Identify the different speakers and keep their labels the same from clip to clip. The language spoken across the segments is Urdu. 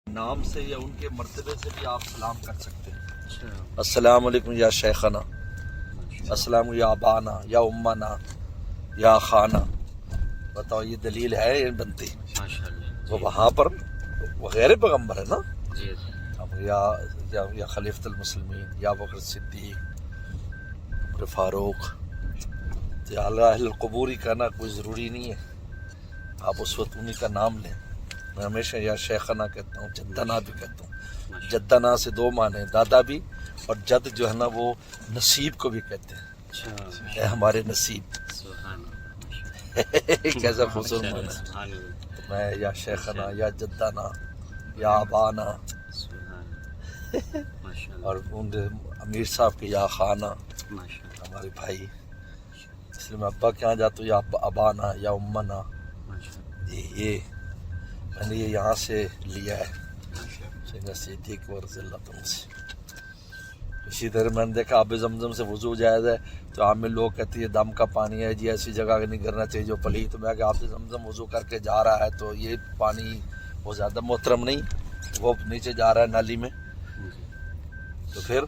Speaker 1: نام سے یا ان کے مرتبے سے بھی آپ سلام کر سکتے ہیں. السلام علیکم یا شیخنا، السلام یا ابانا یا امنا یا خانہ. بتاؤ یہ دلیل ہے یہ بنتی؟ وہ وہاں پر وہ غیر پیغمبر ہے نا. اب یا خلیفۃ المسلمین یا بکر صدیق، عمر فاروق، یا اہل القبور ہی کہنا کوئی ضروری نہیں ہے. آپ اس وقت انہی کا نام لیں. میں ہمیشہ یا شیخنا کہتا ہوں، جدنا بھی کہتا ہوں. جدنا سے دو معنی، دادا بھی، اور جد جو ہے نا وہ نصیب کو بھی کہتے ہیں. اے ہمارے نصیب. کیسا خوبصورت معنی ہے. میں یا شیخنا یا جدنا یا ابانا، اور امیر صاحب کے یا خانہ، ہمارے بھائی. اس لیے میں ابا کے یہاں جاتا ہوں یا ابانا یا امنا. یہ میں نے یہ یہاں سے لیا ہے سیدنا صدیق رضی اللہ عنہ سے. اسی طرح میں نے دیکھا آب زمزم سے وضو جائز ہے تو عام میں لوگ کہتے ہیں دم کا پانی ہے جی، ایسی جگہ نہیں کرنا چاہیے جو پلی. تو میں کہ آب زمزم وضو کر کے جا رہا ہے تو یہ پانی وہ زیادہ محترم نہیں، وہ نیچے جا رہا ہے نالی میں. تو پھر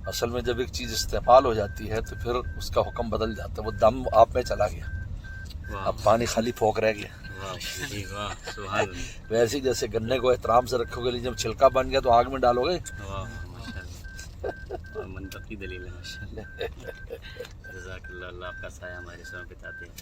Speaker 1: اصل میں جب ایک چیز استعمال ہو جاتی ہے تو پھر اس کا حکم بدل جاتا ہے. وہ دم آپ میں چلا گیا، اب پانی خالی پھونک رہ گیا. ویسے ہی جیسے گنے کو احترام سے رکھو گے، جب چھلکا بن گیا تو آگ میں ڈالو گے.
Speaker 2: منطقی دلیل ہے ماشاءاللہ. جزاک اللہ، اللہ آپ کا سایہ ہمارے سر بتاتے ہیں.